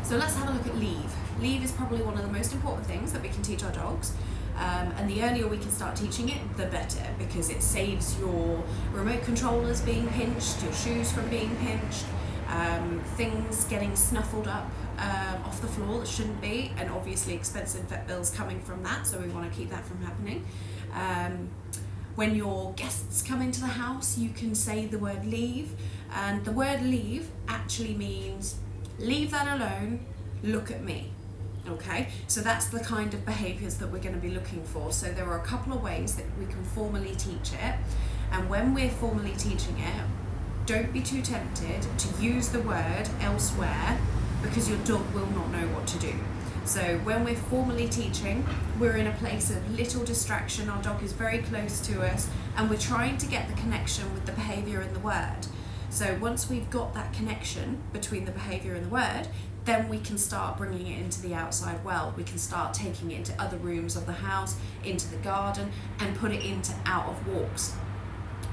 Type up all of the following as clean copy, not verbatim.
So let's have a look at leave. Leave is probably one of the most important things that we can teach our dogs. And the earlier we can start teaching it, the better, because it saves your remote controllers being pinched, your shoes from being pinched, things getting snuffled up off the floor that shouldn't be, and obviously expensive vet bills coming from that, so we want to keep that from happening. When your guests come into the house, you can say the word leave, and the word leave actually means leave that alone, look at me. Okay, so that's the kind of behaviours that we're going to be looking for. So there are a couple of ways that we can formally teach it, and when we're formally teaching it, don't be too tempted to use the word elsewhere, because your dog will not know what to do. So when we're formally teaching, we're in a place of little distraction, our dog is very close to us, and we're trying to get the connection with the behaviour and the word. So once we've got that connection between the behaviour and the word, then we can start bringing it into the outside world. We can start taking it into other rooms of the house, into the garden, and put it into out of walks.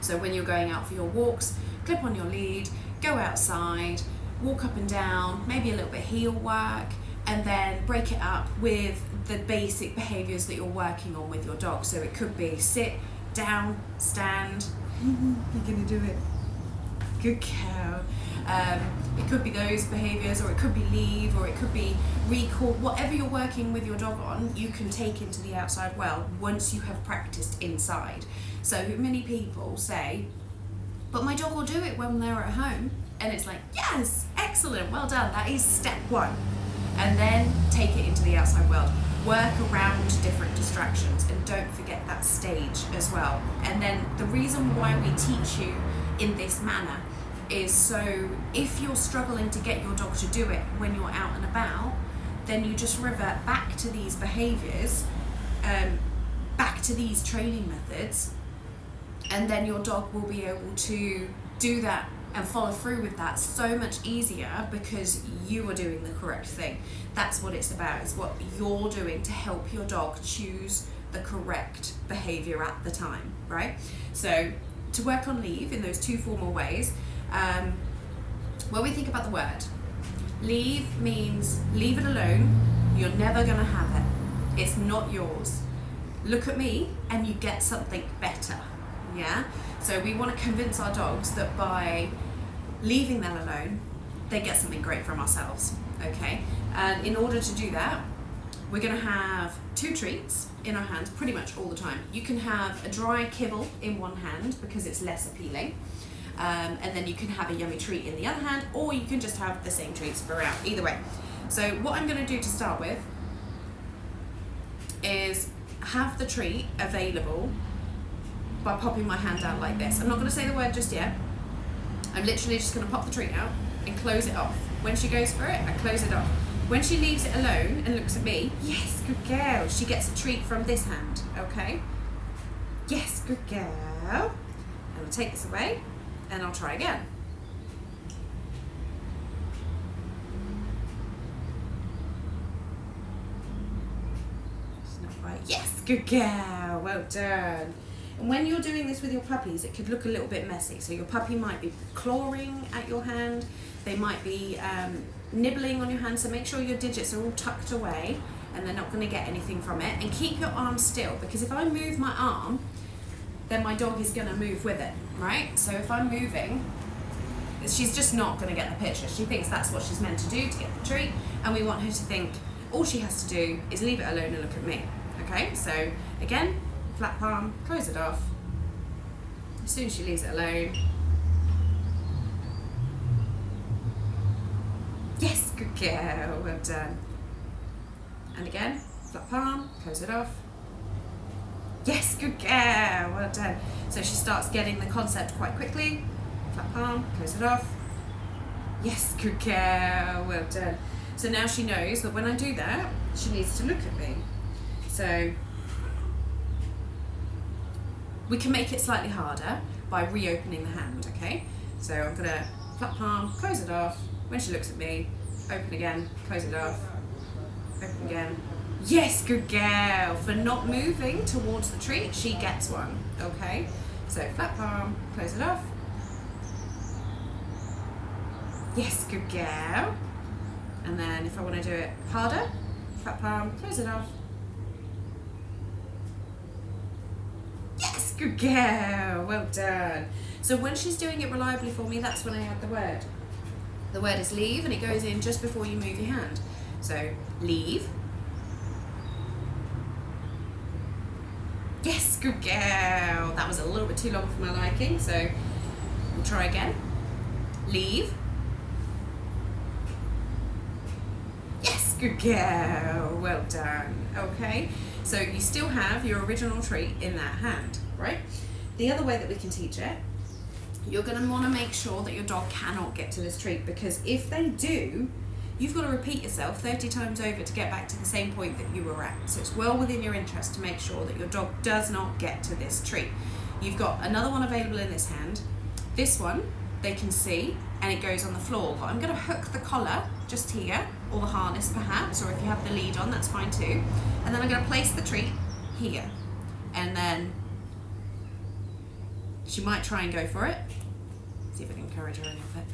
So when you're going out for your walks, clip on your lead, go outside, walk up and down, maybe a little bit heel work, and then break it up with the basic behaviours that you're working on with your dog. So it could be sit, down, stand, you're gonna do it, good cow. It could be those behaviours, or it could be leave, or it could be recall. Whatever you're working with your dog on, you can take into the outside world once you have practiced inside. So many people say, but my dog will do it when they're at home. And it's like, yes, excellent, well done, that is step one. And then take it into the outside world. Work around different distractions, and don't forget that stage as well. And then the reason why we teach you in this manner is so if you're struggling to get your dog to do it when you're out and about, then you just revert back to these behaviours, back to these training methods, and then your dog will be able to do that and follow through with that so much easier, because you are doing the correct thing. That's what it's about. It's what you're doing to help your dog choose the correct behaviour at the time, right? So to work on leave in those two formal ways, when we think about the word, leave means leave it alone, you're never going to have it, it's not yours, look at me and you get something better. Yeah, so we want to convince our dogs that by leaving them alone, they get something great from ourselves. Okay, and in order to do that, we're going to have two treats in our hands pretty much all the time. You can have a dry kibble in one hand because it's less appealing, and then you can have a yummy treat in the other hand, or you can just have the same treats throughout. Either way. So what I'm going to do to start with is have the treat available by popping my hand out like this. I'm not going to say the word just yet. I'm literally just going to pop the treat out and close it off. When she goes for it, I close it off. When she leaves it alone and looks at me, yes, good girl, she gets a treat from this hand, okay? Yes, good girl. And I'll take this away and I'll try again. It's not right. Yes, good girl, well done. And when you're doing this with your puppies, it could look a little bit messy. So your puppy might be clawing at your hand, they might be nibbling on your hand, so make sure your digits are all tucked away and they're not going to get anything from it. And keep your arm still, because if I move my arm, then my dog is going to move with it, right? So if I'm moving, she's just not going to get the picture. She thinks that's what she's meant to do to get the treat, and we want her to think all she has to do is leave it alone and look at me. Okay, so again, flat palm, close it off. As soon as she leaves it alone. Yes, good girl, well done. And again, flat palm, close it off. Yes, good girl, well done. So she starts getting the concept quite quickly. Flat palm, close it off. Yes, good girl, well done. So now she knows that when I do that, she needs to look at me. So we can make it slightly harder by reopening the hand, okay? So I'm gonna flat palm, close it off. When she looks at me, open again, close it off, open again. Yes, good girl. For not moving towards the treat, she gets one, okay? So flat palm, close it off. Yes, good girl. And then then if I want to do it harder, flat palm, close it off. Yes, good girl, well done. So when she's doing it reliably for me, that's when I add the word. The word is leave, and it goes in just before you move your hand. So leave. Yes, good girl. That was a little bit too long for my liking, so we'll try again. Leave. Yes, good girl. Well done. Okay, so you still have your original treat in that hand, right? The other way that we can teach it, you're going to want to make sure that your dog cannot get to this treat, because if they do, you've got to repeat yourself 30 times over to get back to the same point that you were at. So it's well within your interest to make sure that your dog does not get to this treat. You've got another one available in this hand. This one they can see, and it goes on the floor. But I'm going to hook the collar just here, or the harness perhaps, or if you have the lead on, that's fine too. And then I'm going to place the treat here. And then she might try and go for it. See if I can encourage her a little bit.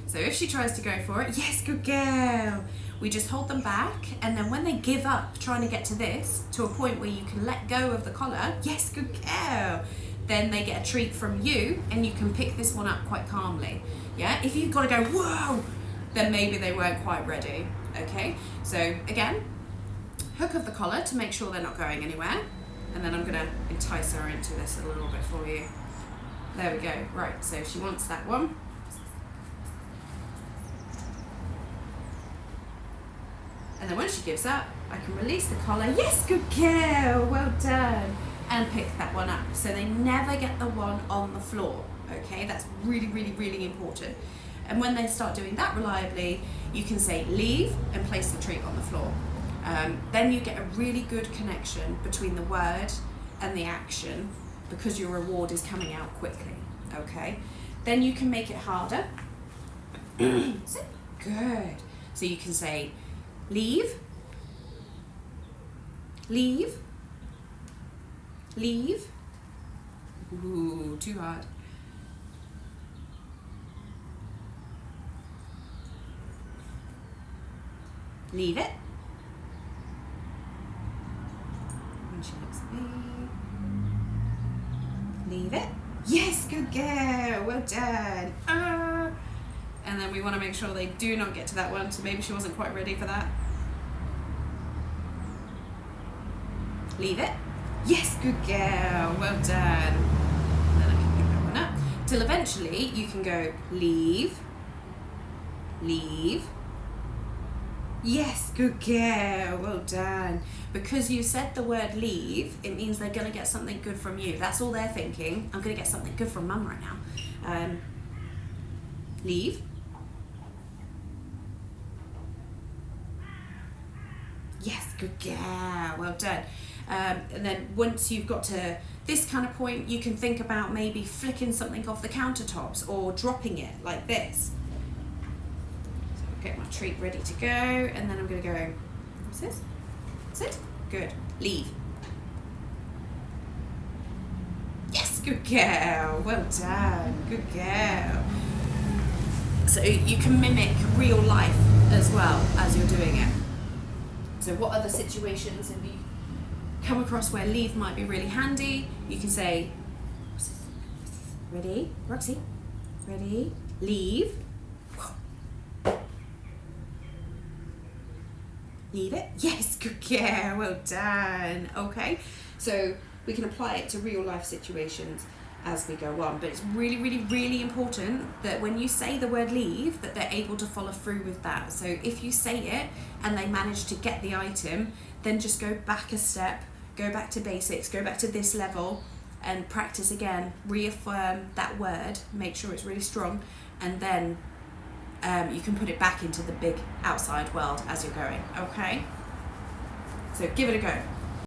So if she tries to go for it, yes, good girl. We just hold them back, and then when they give up trying to get to this, to a point where you can let go of the collar, yes, good girl, then they get a treat from you, and you can pick this one up quite calmly. Yeah, if you've got to go, whoa, then maybe they weren't quite ready. Okay, so again, hook of the collar to make sure they're not going anywhere, and then I'm going to entice her into this a little bit for you. There we go. Right, so she wants that one. And then when she gives up, I can release the collar. Yes, good girl, well done. And pick that one up. So they never get the one on the floor. Okay, that's really, really, really important. And when they start doing that reliably, you can say leave and place the treat on the floor. Then you get a really good connection between the word and the action, because your reward is coming out quickly. Okay, then you can make it harder. So good. So you can say leave, leave, leave. Ooh, too hard. Leave it. When she looks at me. Leave it. Yes, good girl. Well done. And then we want to make sure they do not get to that one, so maybe she wasn't quite ready for that. Leave it. Yes, good girl. Well done. And then I can pick that one up. Till eventually you can go leave, leave. Yes, good girl. Well done. Because you said the word leave, it means they're going to get something good from you. That's all they're thinking. I'm going to get something good from mum right now. Leave. Yes, good girl, well done. And then once you've got to this kind of point, you can think about maybe flicking something off the countertops or dropping it like this. So I'll get my treat ready to go, and then I'm going to go, what's this? Sit. Good. Leave. Yes, good girl, well done, good girl. So you can mimic real life as well as you're doing it. So what other situations have you come across where leave might be really handy? You can say, ready, Roxy, ready, leave. Leave it. Yes, good girl, well done. Okay, so we can apply it to real life situations as we go on, but it's really, really, really important that when you say the word leave, that they're able to follow through with that. So if you say it and they manage to get the item, then just go back a step, go back to basics, go back to this level and practice again, reaffirm that word, make sure it's really strong, and then you can put it back into the big outside world as you're going. Okay, so give it a go.